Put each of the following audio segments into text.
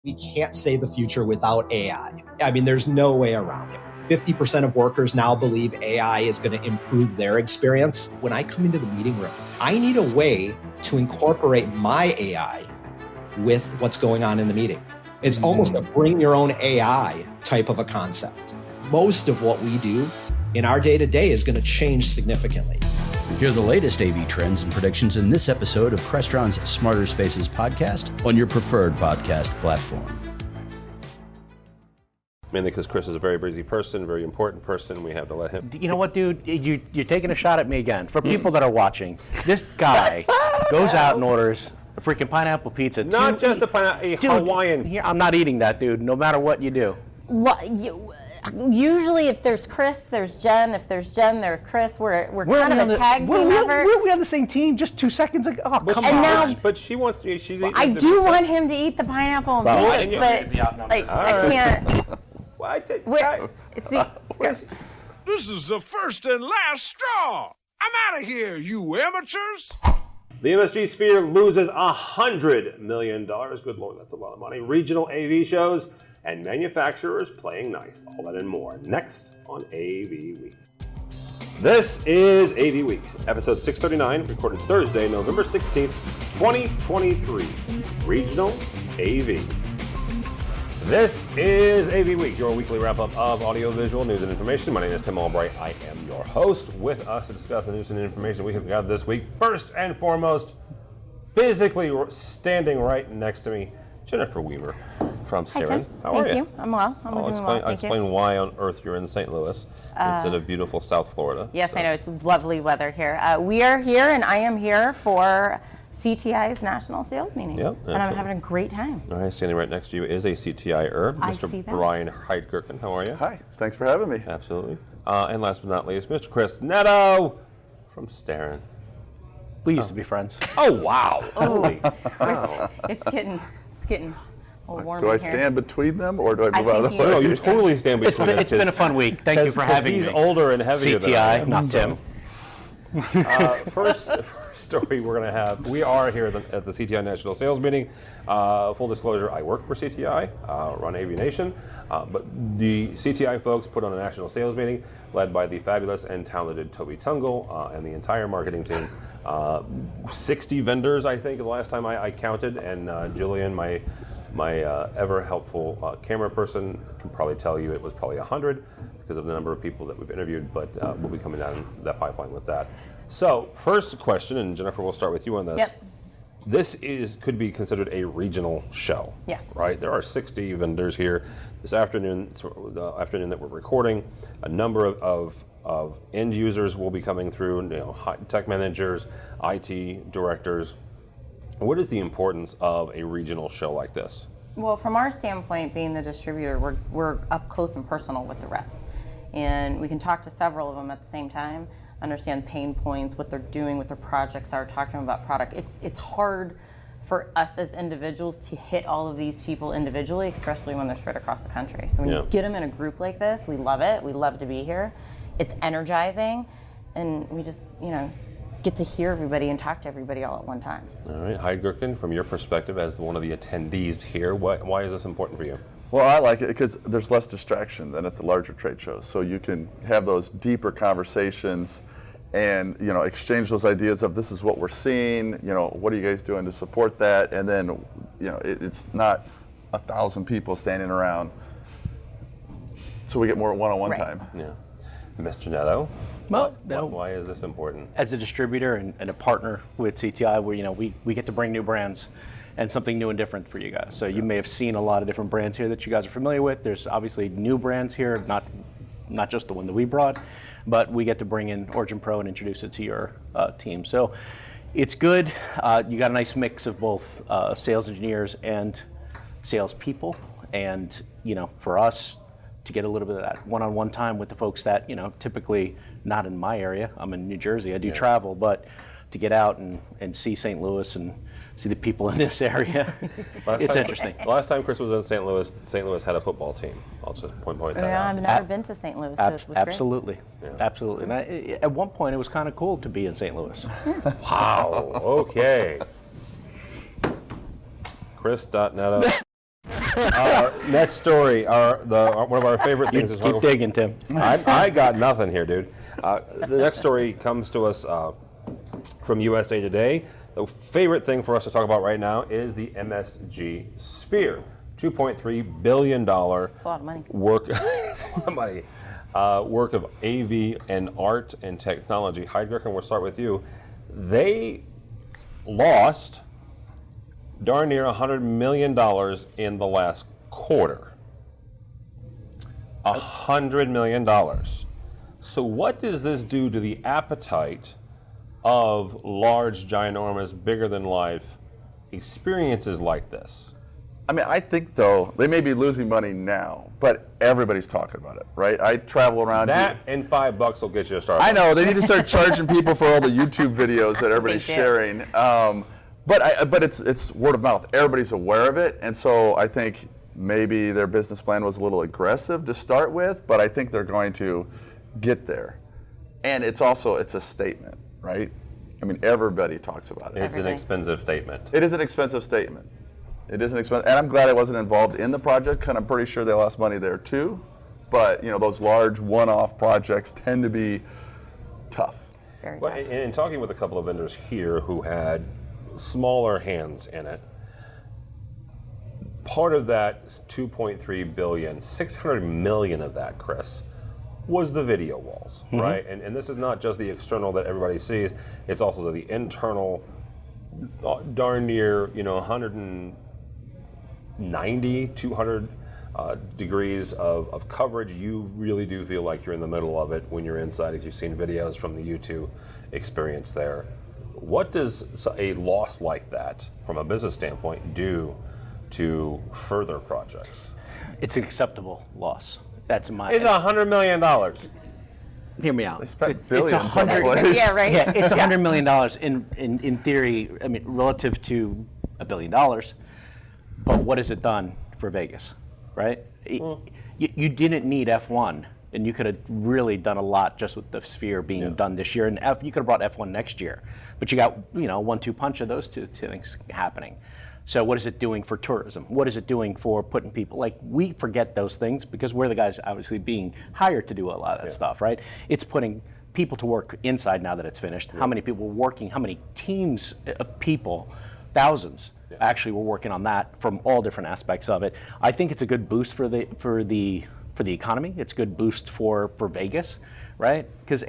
We can't say the future without AI. I mean, there's no way around it. 50% of workers now believe AI is going to improve their experience. When I come into the meeting room, I need a way to incorporate my AI with what's going on in the meeting. It's almost a bring your own AI type of a concept. Most of what we do in our day-to-day is going to change significantly. Hear the latest AV trends and predictions in this episode of Crestron's Smarter Spaces podcast on your preferred podcast platform. Mainly because Chris is a very busy person, very important person. We have to let him. You know what, dude? You're taking a shot at me again. For people that are watching, this guy goes out and orders a freaking pineapple pizza. Not just a pineapple, a Hawaiian. Here, I'm not eating that, dude, no matter what you do. Usually, if there's Chris, there's Jen. If there's Jen, there's Chris. We're kind of a tag team effort. Weren't we on the same team just 2 seconds ago? Oh, come on. Now, but she wants. She's eating. I do want him to eat the pineapple and pizza, but like I can't. This is the first and last straw. I'm out of here, you amateurs. The MSG Sphere loses $100 million. Good Lord, that's a lot of money. Regional AV shows and manufacturers playing nice. All that and more next on AVWeek. This is AVWeek, episode 639, recorded Thursday, November 16th, 2023. Regional AV. This is AVWeek, your weekly wrap-up of audiovisual news and information. My name is Tim Albright. I am your host. With us to discuss the news and information we have got this week, first and foremost, physically standing right next to me, Jennifer Weaver from Starin. How are you? Thank you. I'm well. I'm doing well. I'll explain why on earth you're in St. Louis instead of beautiful South Florida. Yes, so. I know. It's lovely weather here. We are here, and I am here for CTI's national sales meeting. Yep, and I'm having a great time. All right, standing right next to you is a CTI-er, Mr. Brian Heidgerken. How are you? Hi, thanks for having me. Absolutely. And last but not least, Mr. Chris Neto from Starin. We used to be friends. Oh, wow. It's getting a little warm Do I in here. stand between them, or do I move out of the way? No, you totally stand between them. It's been a fun week. Thank you for having me. He's older and heavier than I CTI, am. not Tim. First story we're going to have. We are here at the CTI National Sales Meeting. Full disclosure, I work for CTI, run AVNation, but the CTI folks put on a national sales meeting led by the fabulous and talented Tobi Tungl and the entire marketing team. 60 vendors, I think, the last time I counted, and Julian, my ever helpful camera person, can probably tell you it was probably 100 because of the number of people that we've interviewed, but we'll be coming down that pipeline with that. So, first question, and Jennifer, we'll start with you on this. Yep. This could be considered a regional show. Yes. Right? There are 60 vendors here this afternoon, the afternoon that we're recording. A number of end users will be coming through, tech managers, IT directors. What is the importance of a regional show like this? Well, from our standpoint, being the distributor, we're up close and personal with the reps. And we can talk to several of them at the same time, understand pain points, what they're doing, what their projects are, talk to them about product. It's hard for us as individuals to hit all of these people individually, especially when they're spread across the country. So when you get them in a group like this, we love it. We love to be here. It's energizing, and we just, get to hear everybody and talk to everybody all at one time. All right, Heidgerken, from your perspective as one of the attendees here, why is this important for you? Well, I like it because there's less distraction than at the larger trade shows. So you can have those deeper conversations and, exchange those ideas of this is what we're seeing, what are you guys doing to support that? And then, it's not 1,000 people standing around. So we get more one-on-one time. Yeah. Mr. Neto, Well, why is this important? As a distributor and a partner with CTI, where we get to bring new brands and something new and different for you guys. So you may have seen a lot of different brands here that you guys are familiar with. There's obviously new brands here, not just the one that we brought, but we get to bring in Origin Pro and introduce it to your team. So it's good. You got a nice mix of both sales engineers and salespeople, and for us to get a little bit of that one-on-one time with the folks that typically not in my area. I'm in New Jersey. I do travel, but to get out and see St. Louis and see the people in this area, it's interesting. The last time Chris was in St. Louis had a football team. I'll just point that out. I've never been to St. Louis, so it was absolutely. great. Yeah. Absolutely. And at one point, it was kind of cool to be in St. Louis. Wow. Okay. Chris.Neto. Next story, one of our favorite things. Keep digging, Tim. I got nothing here, dude. The next story comes to us from USA Today. The favorite thing for us to talk about right now is the MSG Sphere. $2.3 billion It's a lot of money. work. It's a lot of money. Work of AV and art and technology. Heidgerken, we'll start with you. They lost darn near $100 million in the last quarter. $100 million. So what does this do to the appetite of large, ginormous, bigger than life experiences like this? I mean, I think, though, they may be losing money now, but everybody's talking about it, right? I travel around. That and $5 will get you a Starbucks. I know, they need to start charging people for all the YouTube videos that everybody's They do. sharing. But it's word of mouth. Everybody's aware of it, and so I think maybe their business plan was a little aggressive to start with, but I think they're going to get there. And it's a statement, right? I mean, everybody talks about it. It's an expensive statement. It is an expensive statement. It is an expensive, and I'm glad I wasn't involved in the project, because I'm pretty sure they lost money there too. But those large one-off projects tend to be tough. Very Well, tough. and in talking with a couple of vendors here who had smaller hands in it, part of that $2.3 billion, $600 million of that, Chris, was the video walls, right? And this is not just the external that everybody sees; it's also the internal, darn near 190, 200 degrees of coverage. You really do feel like you're in the middle of it when you're inside, if you've seen videos from the U2 experience there. What does a loss like that, from a business standpoint, do to further projects? It's an acceptable loss. That's my. It's $100 million. Hear me out. They spent It's billions on 100. place. Yeah, right. Yeah, it's $100 million in theory. I mean, relative to $1 billion. But what has it done for Vegas, right? You didn't need F1, and you could have really done a lot just with the Sphere being done this year, and you could have brought F1 next year. But you got 1-2 punch of those two things happening. So what is it doing for tourism? What is it doing for putting people, we forget those things because we're the guys obviously being hired to do a lot of that stuff, right? It's putting people to work inside now that it's finished. How many people were working, how many teams of people, thousands, actually were working on that from all different aspects of it. I think it's a good boost for the economy. It's a good boost for Vegas, right? Because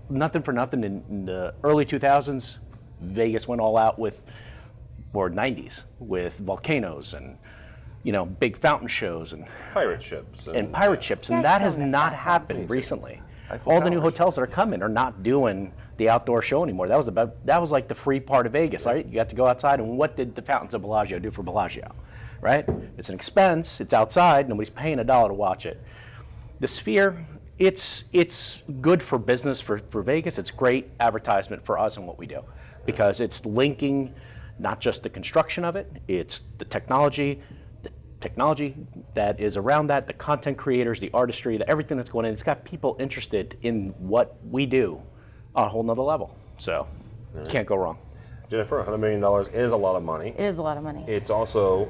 nothing for nothing, in the early 2000s, Vegas went all out or 90s with volcanoes and big fountain shows and Pirate ships. and pirate ships, and Yeah, I that still has miss not that. happened recently. Eiffel All the new Towers. hotels that are coming are not doing the outdoor show anymore. That was like the free part of Vegas, right? You got to go outside, and what did the fountains of Bellagio do for Bellagio, right? It's an expense. It's outside. Nobody's paying $1 to watch it. The Sphere, it's good for business for Vegas. It's great advertisement for us and what we do, because it's linking not just the construction of it, it's the technology that is around that, the content creators, the artistry, everything that's going in. It's got people interested in what we do on a whole nother level. So you can't go wrong. Jennifer, $100 million is a lot of money. It is a lot of money. It's also,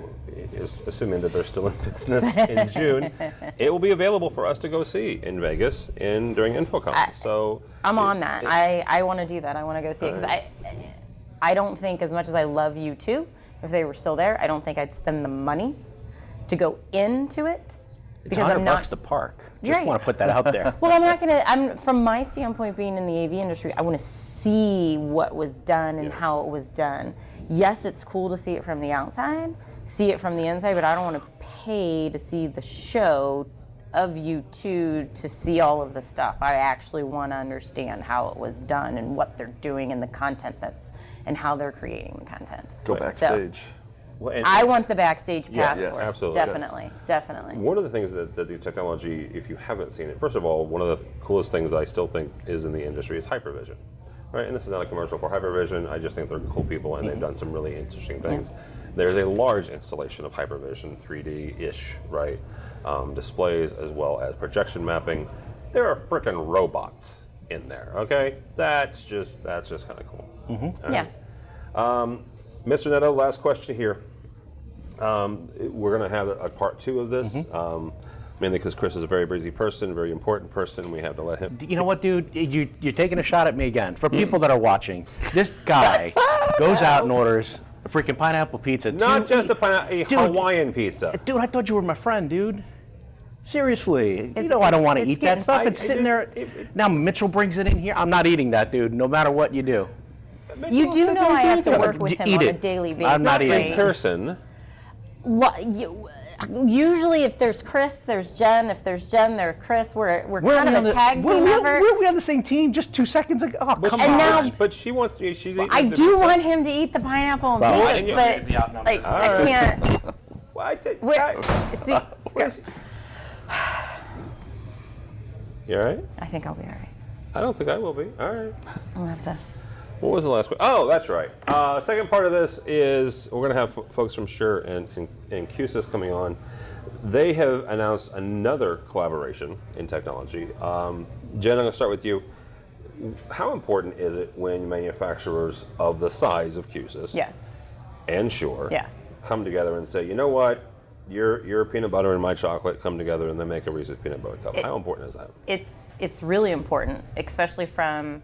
assuming that they're still in business in June, it will be available for us to go see in Vegas during InfoCon. So I'm on that. I want to do that. I want to go see it because I don't think, as much as I love U2, if they were still there, I don't think I'd spend the money to go into it. It's Because I'm not $100 to park. You're Just right. want to put that out there. Well, from my standpoint, being in the AV industry, I want to see what was done and how it was done. Yes, it's cool to see it from the outside, see it from the inside, but I don't want to pay to see the show of U2 to see all of the stuff. I actually want to understand how it was done and what they're doing and the content and how they're creating the content. Go backstage. Well, and I want the backstage Yes, passport. yes, absolutely, yes. Definitely. one of the things that the technology, if you haven't seen it, first of all, one of the coolest things I still think is in the industry is hypervision. Right? And this is not a commercial for hypervision. I just think they're cool people and they've done some really interesting things. There's a large installation of hypervision, 3D-ish, right? Displays as well as projection mapping. There are frickin' robots in there, okay? That's just kind of cool. All right. Yeah. Mr. Neto, last question here. We're going to have a part 2 of this, mainly because Chris is a very busy person, very important person. We have to let him. You know what, dude? You're taking a shot at me again. For people that are watching, this guy goes out and orders a freaking pineapple pizza. Not just a Hawaiian pizza. Dude, I thought you were my friend, dude. Seriously. You know I don't want to eat that stuff. It's sitting there. Now Mitchell brings it in here. I'm not eating that, dude, no matter what you do. You do know I have to work with him on a daily basis. I'm not eating in person. Usually, if there's Chris, there's Jen. If there's Jen, there's Chris. We're kind of a tag team effort. We're on the same team just 2 seconds ago. Oh, come on. Now, but she wants. She's eating. I do want him to eat the pineapple and pizza, but like, I can't. You all right? I think I'll be all right. I don't think I will be. All right. I'll have to. What was the last one? Oh, that's right. Second part of this is we're going to have folks from Shure and QSys coming on. They have announced another collaboration in technology. Jen, I'm going to start with you. How important is it when manufacturers of the size of QSys and Shure come together and say, you know what, your peanut butter and my chocolate come together and they make a Reese's peanut butter cup? How important is that? It's really important, especially from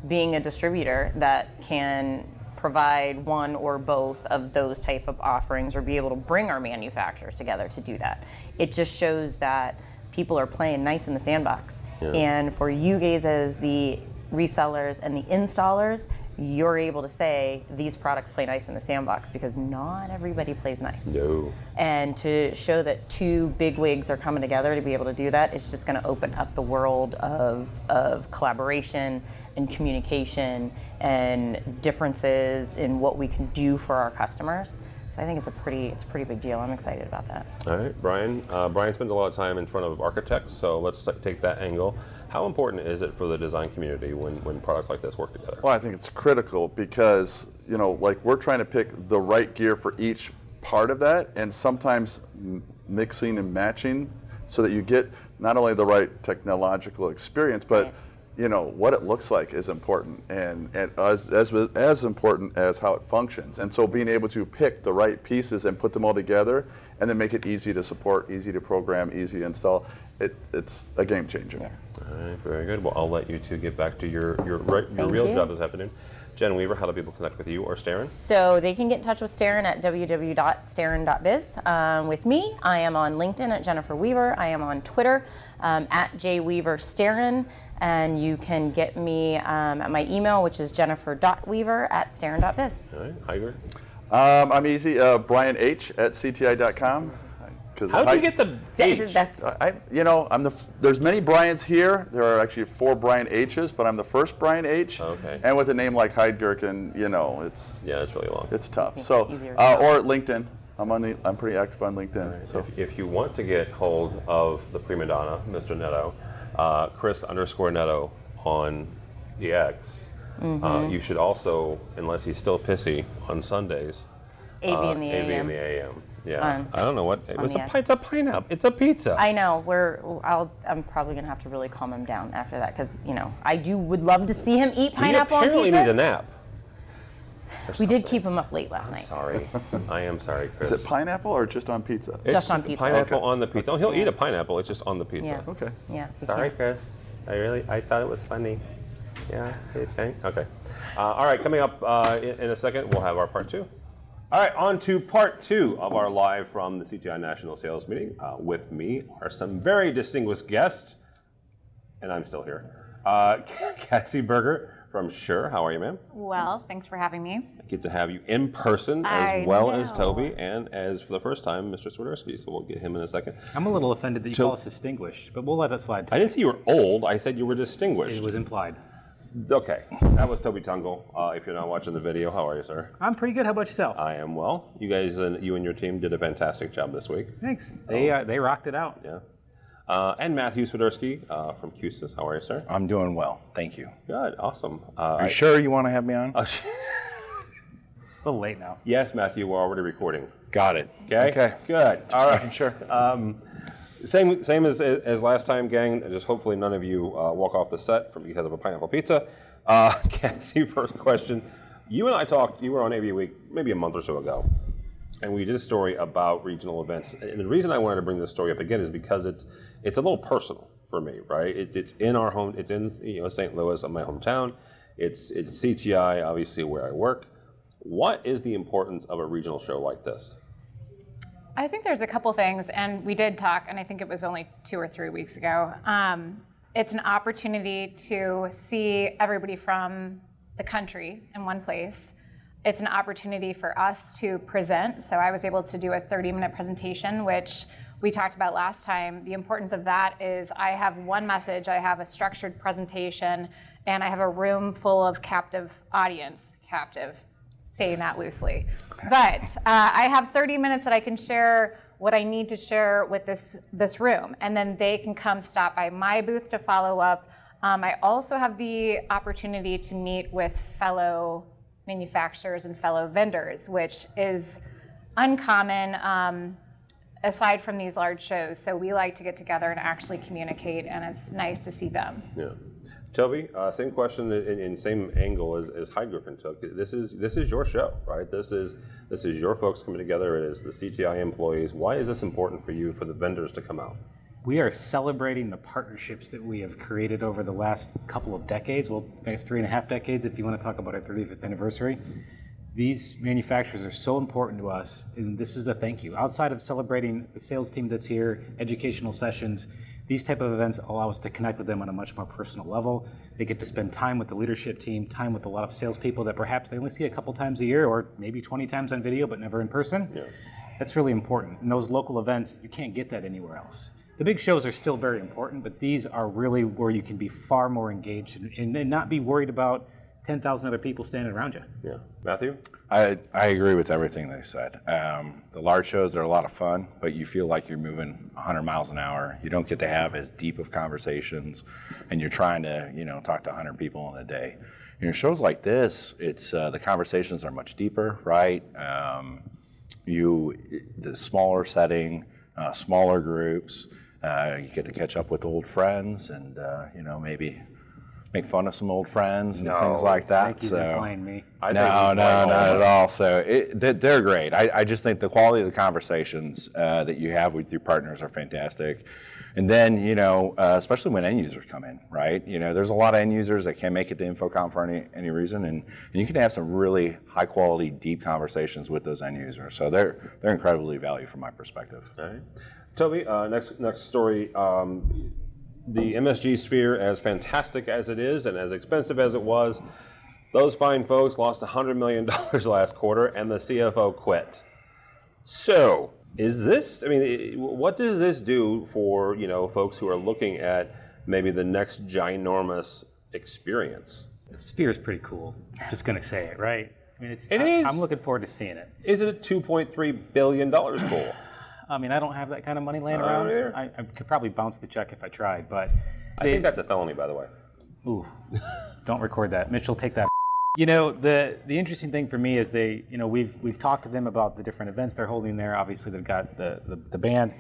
being a distributor that can provide one or both of those type of offerings or be able to bring our manufacturers together to do that. It just shows that people are playing nice in the sandbox. And for you guys as the resellers and the installers, you're able to say these products play nice in the sandbox because not everybody plays nice. No. And to show that two big wigs are coming together to be able to do that, it's just going to open up the world of collaboration and communication and differences in what we can do for our customers. So I think it's a pretty big deal. I'm excited about that. All right, Brian. Brian spends a lot of time in front of architects, so let's take that angle. How important is it for the design community when products like this work together? Well, I think it's critical because, like we're trying to pick the right gear for each part of that, and sometimes mixing and matching so that you get not only the right technological experience, but what it looks like is important, and as important as how it functions. And so being able to pick the right pieces and put them all together and then make it easy to support, easy to program, easy to install, it's a game changer. All right, very good. Well, I'll let you two get back to your real job this afternoon. Jen Weaver, how do people connect with you or Starin? So they can get in touch with Starin at www.starin.biz. With me, I am on LinkedIn at Jennifer Weaver. I am on Twitter at jweaverstarin. And you can get me at my email, which is jennifer.weaver@starin.biz. All right, Heidgerken? I'm easy, Brian H at cti.com. How did you get the H? There's many Brians here. There are actually 4 Brian H's, but I'm the first Brian H. Okay. And with a name like Heidgerken, it's really long. It's tough. So or LinkedIn. I'm pretty active on LinkedIn. Right. So if you want to get hold of the prima donna, Mr. Neto, Chris_Neto on the X. You should also, unless he's still pissy on Sundays, AV in the AM. Yeah, I don't know what. It's a pineapple. It's a pizza. I know. I'm probably gonna have to really calm him down after that because I would love to see him eat pineapple on pizza. He apparently needs a nap. We did keep him up late last night. Sorry, I am sorry, Chris. Is it pineapple or just on pizza? Just on pizza. Pineapple on the pizza. Oh, he'll eat a pineapple. It's just on the pizza. Yeah. Okay. Yeah. Sorry, Chris. I thought it was funny. Yeah, it's fine. Okay. All right, coming up in a second, we'll have our part 2. All right, on to part 2 of our live from the CTI National Sales Meeting. With me are some very distinguished guests, and I'm still here. Cassie Berger from Shure. How are you, ma'am? Well, thanks for having me. Good to have you in person as well as Tobi, and as for the first time, Mr. Swiderski. So we'll get him in a second. I'm a little offended that you call us distinguished, but we'll let it slide. I didn't say you were old. I said you were distinguished. It was implied. Okay, that was Tobi Tungl. If you're not watching the video, how are you, sir? I'm pretty good. How about yourself? I am well. You guys and your team did a fantastic job this week. Thanks. They rocked it out. Yeah. And Matthew Swiderski from QSys. How are you, sir? I'm doing well. Thank you. Good. Awesome. Are you sure you want to have me on? A little late now. Yes, Matthew. We're already recording. Got it. Okay. Good. All right. Sure. Same as last time, gang. Just hopefully none of you walk off the set because of a pineapple pizza. Cassie, first question. You and I talked. You were on AVWeek maybe a month or so ago, And we did a story about regional events. And the reason I wanted to bring this story up again is because it's a little personal for me, right? It's in our home, it's in St. Louis, my hometown. It's CTI, obviously, where I work. What is the importance of a regional show like this? I think there's a couple things, and we did talk, and I think it was only 2 or 3 weeks ago. It's an opportunity to see everybody from the country in one place. It's an opportunity for us to present. So I was able to do a 30-minute presentation, which we talked about last time. The importance of that is I have one message, I have a structured presentation, and I have a room full of captive audience. Captive, saying that loosely. But I have 30 minutes that I can share what I need to share with this room, and then they can come stop by my booth to follow up. I also have the opportunity to meet with fellow manufacturers and fellow vendors, which is uncommon aside from these large shows. So we like to get together and actually communicate, and it's nice to see them. Yeah. Tobi, same question in same angle as Heidgerken took. This is your show, right? This is your folks coming together. It is the CTI employees. Why is this important for you, for the vendors to come out? We are celebrating the partnerships that we have created over the last couple of decades. Well, I guess 3.5 decades if you want to talk about our 35th anniversary. These manufacturers are so important to us, and this is a thank you. Outside of celebrating the sales team that's here, educational sessions, these type of events allow us to connect with them on a much more personal level. They get to spend time with the leadership team, time with a lot of salespeople that perhaps they only see a couple times a year or maybe 20 times on video, but never in person. Yeah. That's really important. In those local events, you can't get that anywhere else. The big shows are still very important, but these are really where you can be far more engaged and not be worried about 10,000 other people standing around you. Yeah. Matthew? I agree with everything they said. The large shows are a lot of fun, but you feel like you're moving 100 miles an hour. You don't get to have as deep of conversations, and you're trying to, talk to 100 people in a day. Shows like this, it's the conversations are much deeper, right? The smaller setting, smaller groups, you get to catch up with old friends, and maybe make fun of some old friends and things like that. I think he's implying me. No, not at all. So they're great. I just think the quality of the conversations that you have with your partners are fantastic. And then, especially when end users come in, right? There's a lot of end users that can't make it to InfoComm for any reason, and you can have some really high quality, deep conversations with those end users. So they're incredibly valuable from my perspective. All right. Tobi, next story. The MSG Sphere, as fantastic as it is and as expensive as it was, those fine folks lost $100 million last quarter, and the CFO quit. So, what does this do for, folks who are looking at maybe the next ginormous experience? The Sphere is pretty cool. I'm just going to say it, right? It is. I'm looking forward to seeing it. Is it a $2.3 billion cool? I don't have that kind of money laying around. I could probably bounce the check if I tried, but I think that's a felony, by the way. Ooh, don't record that. Mitchell, take that. The interesting thing for me is we've talked to them about the different events they're holding there. Obviously, they've got the band.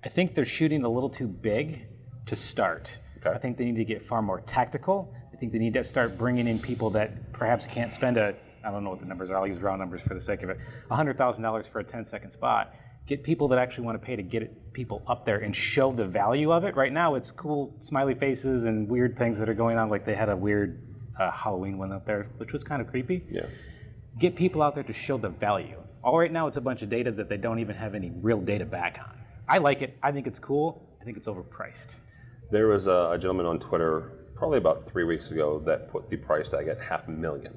I think they're shooting a little too big to start. Okay. I think they need to get far more tactical. I think they need to start bringing in people that perhaps can't spend I don't know what the numbers are. I'll use round numbers for the sake of it. $100,000 for a 10-second spot. Get people that actually want to pay to get people up there and show the value of it. Right now, it's cool smiley faces and weird things that are going on. Like they had a weird Halloween one up there, which was kind of creepy. Yeah. Get people out there to show the value. All right now, it's a bunch of data that they don't even have any real data back on. I like it. I think it's cool. I think it's overpriced. There was a gentleman on Twitter probably about 3 weeks ago that put the price tag at $500,000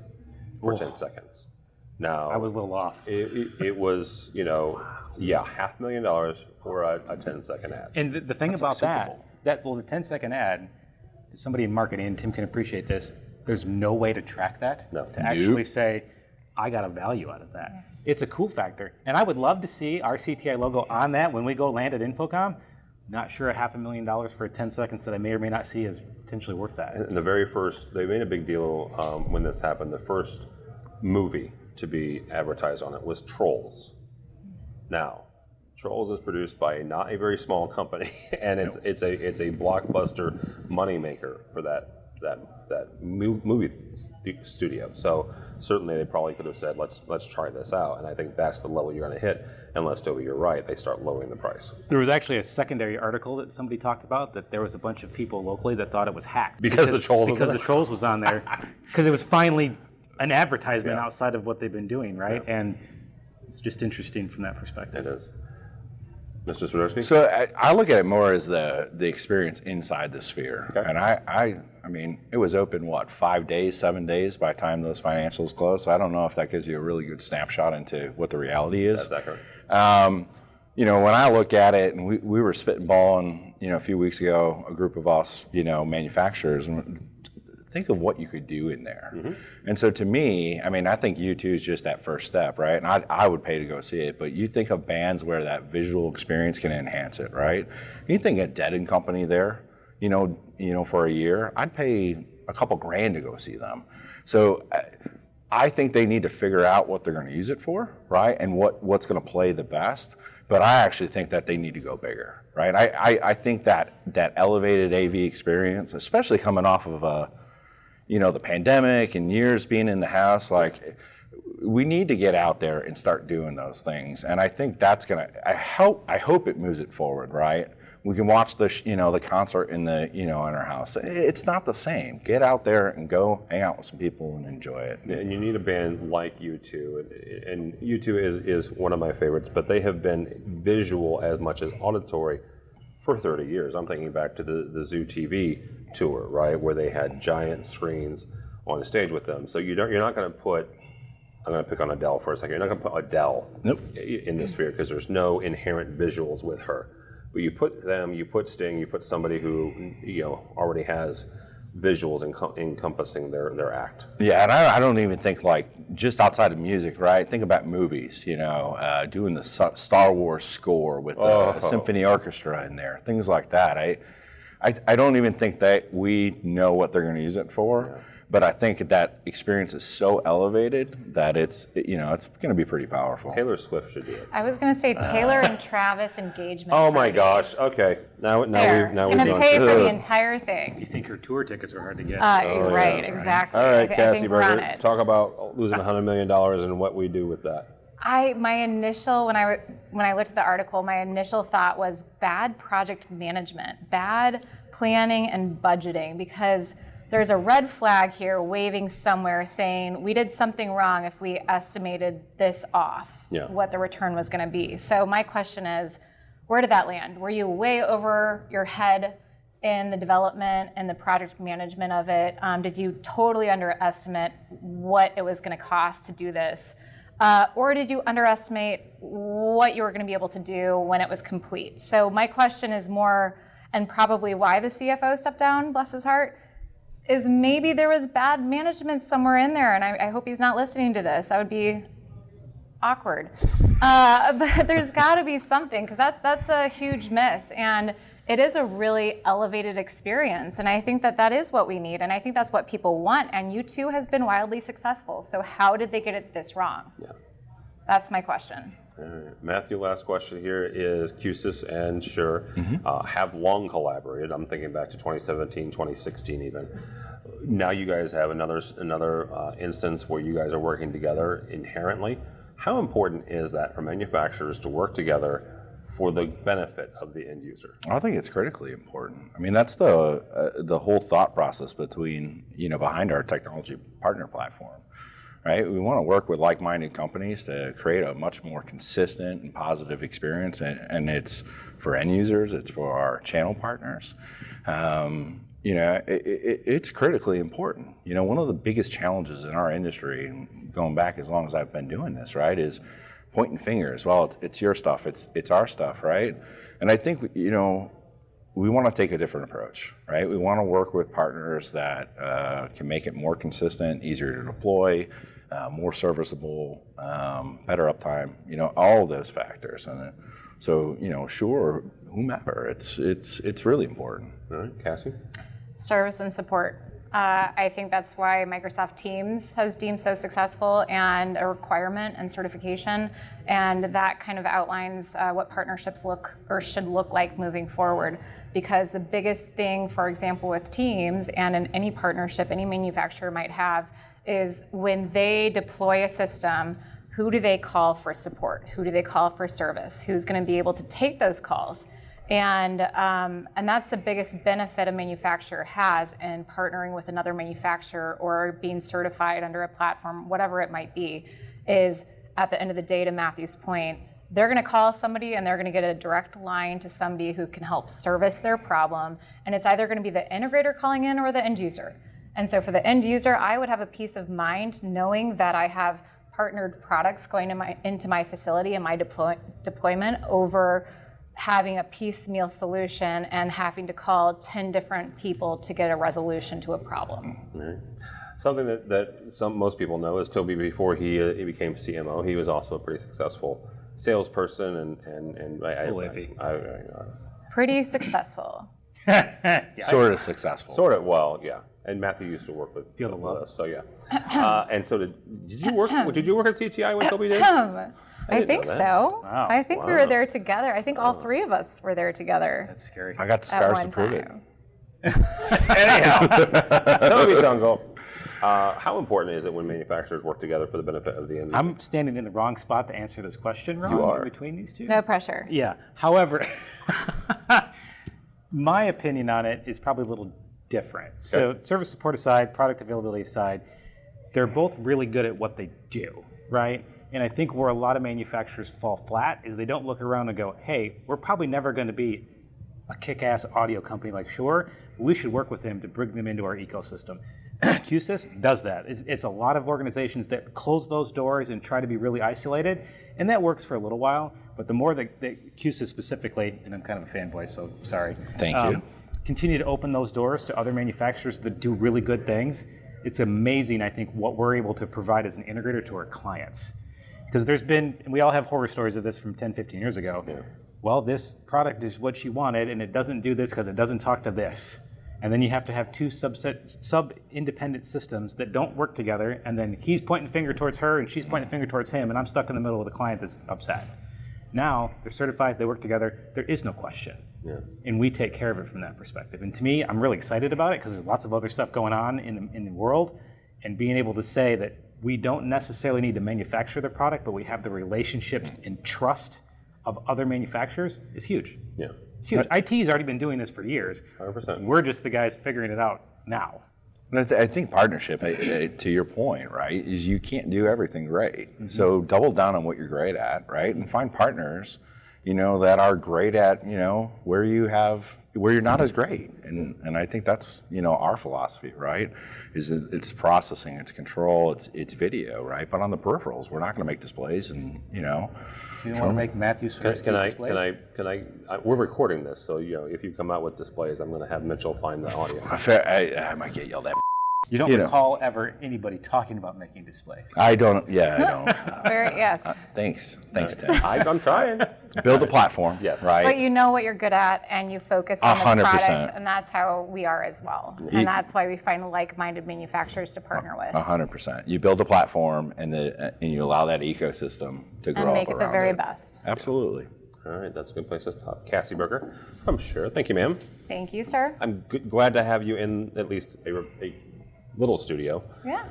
for 10 seconds. Now I was a little off. It was, $500,000 for a 10-second ad. And the thing about the 10-second ad, somebody in marketing, Tim can appreciate this, there's no way to track that, actually say, I got a value out of that. It's a cool factor. And I would love to see our CTI logo on that when we go land at InfoComm. Not sure $500,000 for 10 seconds that I may or may not see is potentially worth that. And the very first, they made a big deal when this happened. The first movie to be advertised on it was Trolls. Now, Trolls is produced by not a very small company, and it's a blockbuster moneymaker for that movie studio. So certainly they probably could have said, let's try this out. And I think that's the level you're going to hit, unless, Tobi, you're right, they start lowering the price. There was actually a secondary article that somebody talked about that there was a bunch of people locally that thought it was hacked Because the Trolls was on there, because it was finally an advertisement outside of what they've been doing, right? Yeah. And it's just interesting from that perspective. It is. Mr. Swiderski? So I look at it more as the experience inside the Sphere. Okay. And I mean, it was open, 5 days, 7 days by the time those financials closed. So I don't know if that gives you a really good snapshot into what the reality is. That's accurate. You know, when I look at it, and we were spitballing, a few weeks ago, a group of us, manufacturers, and think of what you could do in there. Mm-hmm. And so to me, I mean, I think U2 is just that first step, right? And I would pay to go see it, but you think of bands where that visual experience can enhance it, right? You think a Dead & Company there, for a year, I'd pay a couple grand to go see them. So I think they need to figure out what they're going to use it for, right? And what's going to play the best. But I actually think that they need to go bigger, right? I think that elevated AV experience, especially coming off of the pandemic and years being in the house, like, we need to get out there and start doing those things. And I think that's I hope it moves it forward, right? We can watch the concert in our house. It's not the same. Get out there and go hang out with some people and enjoy it. And you need a band like U2, and U2 is one of my favorites, but they have been visual as much as auditory for 30 years. I'm thinking back to the Zoo TV tour, right, where they had giant screens on stage with them. So you're not going to put, I'm going to pick on Adele for a second, you're not going to put Adele in the Sphere because there's no inherent visuals with her. But you put them, you put Sting, you put somebody who already has visuals encompassing their act. Yeah, and I don't even think, like, just outside of music, right? Think about movies, doing the Star Wars score with the symphony orchestra in there, things like that. I don't even think that we know what they're going to use it for. Yeah. But I think that experience is so elevated that it's going to be pretty powerful. Taylor Swift should do it. I was going to say Taylor and Travis engagement. Oh my gosh! Okay, now we've going to pay for the entire thing. You think her tour tickets are hard to get? Right, yeah, exactly. All right, Cassie Berger, talk about losing $100 million and what we do with that. My initial, when I looked at the article, my initial thought was bad project management, bad planning and budgeting, because there's a red flag here waving somewhere saying we did something wrong if we estimated this off, what the return was going to be. So my question is, where did that land? Were you way over your head in the development and the project management of it? Did you totally underestimate what it was going to cost to do this? Or did you underestimate what you were going to be able to do when it was complete? So my question is more, and probably why the CFO stepped down, bless his heart, is maybe there was bad management somewhere in there, and I hope he's not listening to this. That would be awkward. But there's got to be something, because that's a huge miss, and it is a really elevated experience, and I think that is what we need, and I think that's what people want, and U2 has been wildly successful, so how did they get it this wrong? Yeah. That's my question. All right. Matthew, last question here is QSys and Shure have long collaborated. I'm thinking back to 2017, 2016 even. Now you guys have another instance where you guys are working together inherently. How important is that for manufacturers to work together for the benefit of the end user? I think it's critically important. I mean, that's the whole thought process behind our technology partner platform. Right? We want to work with like-minded companies to create a much more consistent and positive experience, and it's for end users, it's for our channel partners. It's critically important. One of the biggest challenges in our industry, and going back as long as I've been doing this, right, is pointing fingers. Well, it's your stuff, it's our stuff, right? And I think we want to take a different approach, right? We want to work with partners that can make it more consistent, easier to deploy, more serviceable, better uptime, all of those factors. And so, Shure, whomever, it's really important. All right, Cassie? Service and support. I think that's why Microsoft Teams has deemed so successful and a requirement and certification. And that kind of outlines what partnerships look or should look like moving forward. Because the biggest thing, for example, with Teams and in any partnership any manufacturer might have is when they deploy a system, who do they call for support? Who do they call for service? Who's going to be able to take those calls? And that's the biggest benefit a manufacturer has in partnering with another manufacturer or being certified under a platform, whatever it might be, is at the end of the day, to Matthew's point, they're going to call somebody and they're going to get a direct line to somebody who can help service their problem. And it's either going to be the integrator calling in or the end user. And so for the end user, I would have a peace of mind knowing that I have partnered products going into my facility and my deployment over having a piecemeal solution and having to call 10 different people to get a resolution to a problem. Right. Something that most people know is Tobi, before he became CMO, he was also a pretty successful salesperson Pretty successful. Sort of successful. Sort of, well, yeah. And Matthew used to work with us, so yeah. And so did you work at CTI when Tobi did? I think so. Wow. I think we were there together. I think all three of us were there together. That's scary. I got the scars to prove it. Anyhow, Tobi Tungl, how important is it when manufacturers work together for the benefit of the end user? I'm standing in the wrong spot to answer this question, Ron. You are. Between these two? No pressure. Yeah. However, my opinion on it is probably a little different. Okay. So service support aside, product availability aside, they're both really good at what they do, right? And I think where a lot of manufacturers fall flat is they don't look around and go, hey, we're probably never going to be a kick-ass audio company like Shure. We should work with them to bring them into our ecosystem. QSys does that. It's a lot of organizations that close those doors and try to be really isolated, and that works for a little while, but the more that QSys specifically, and I'm kind of a fanboy, so sorry. Thank you. Continue to open those doors to other manufacturers that do really good things. It's amazing, I think, what we're able to provide as an integrator to our clients. Because there's been, and we all have horror stories of this from 10, 15 years ago. Yeah. Well, this product is what she wanted, and it doesn't do this because it doesn't talk to this. And then you have to have two sub-independent systems that don't work together, and then he's pointing a finger towards her, and she's pointing a finger towards him, and I'm stuck in the middle with a client that's upset. Now, they're certified, they work together, there is no question. Yeah. And we take care of it from that perspective. And to me, I'm really excited about it because there's lots of other stuff going on in the world, and being able to say that we don't necessarily need to manufacture the product, but we have the relationships and trust of other manufacturers is huge. Yeah. It's huge. IT's already been doing this for years. 100%. We're just the guys figuring it out now. And I think partnership, to your point, right, is you can't do everything great. Mm-hmm. So double down on what you're great at, right, and find partners, that are great at, where you're not as great. And I think that's, our philosophy, right, is it's processing, it's control, it's video, right, but on the peripherals, we're not going to make displays and, You don't want to make Matthew Swiderski displays? Can I, we're recording this, so, if you come out with displays, I'm going to have Mitchell find the audio. I might get yelled at. You don't recall ever anybody talking about making displays? I don't. Yes. Thanks, Tim. I'm trying. Build a platform, yes, right? But you know what you're good at, and you focus on 100%. The products, and that's how we are as well. And that's why we find like-minded manufacturers to partner with. 100%. You build a platform, and you allow that ecosystem to grow and make it the very best. Absolutely. All right, that's a good place to stop. Cassie Berger from Shure. Thank you, ma'am. Thank you, sir. I'm glad to have you in at least a little studio,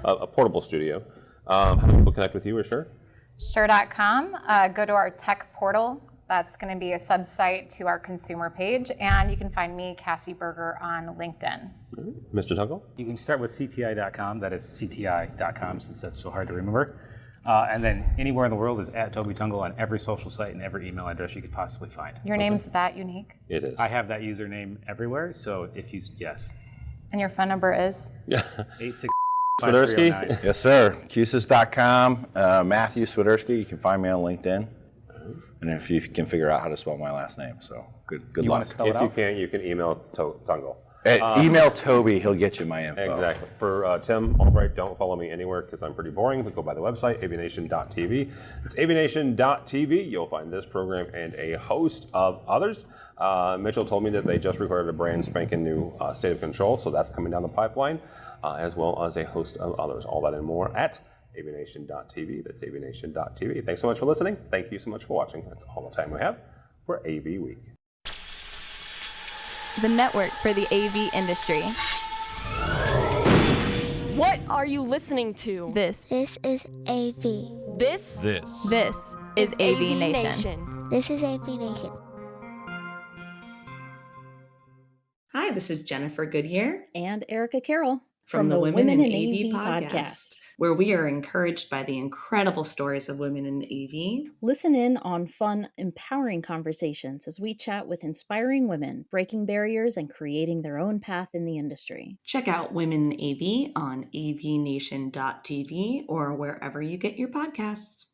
a portable studio. How do people connect with you or Shure? Shure.com. Go to our tech portal. That's going to be a sub-site to our consumer page. And you can find me, Cassie Berger, on LinkedIn. Mr. Tungl? You can start with CTI.com. That is CTI.com, since that's so hard to remember. And then anywhere in the world is @Tobi Tungl on every social site and every email address you could possibly find. Your name's that unique? It is. I have that username everywhere, so yes. And your phone number is? 86 Swiderski? Yes, sir. QSys.com. Matthew Swiderski. You can find me on LinkedIn. And if you can figure out how to spell my last name, so good luck. Want to spell it out? If you can't, you can email Tungl. Email Tobi, he'll get you my info. Exactly. For Tim Albright, don't follow me anywhere because I'm pretty boring, but go by the website, AVNation.tv. It's AVNation.tv. You'll find this program and a host of others. Mitchell told me that they just recorded a brand spanking new State of Control, so that's coming down the pipeline, as well as a host of others. All that and more at AVNation.tv. That's AVNation.tv. Thanks so much for listening. Thank you so much for watching. That's all the time we have for AV Week. The network for the AV industry. What are you listening to? This is AV. This is AVNation. This is AVNation. Hi, this is Jennifer Goodyear and Erica Carroll from the Women in AV podcast, where we are encouraged by the incredible stories of women in AV. Listen in on fun, empowering conversations as we chat with inspiring women, breaking barriers and creating their own path in the industry. Check out Women in AV on avnation.tv or wherever you get your podcasts.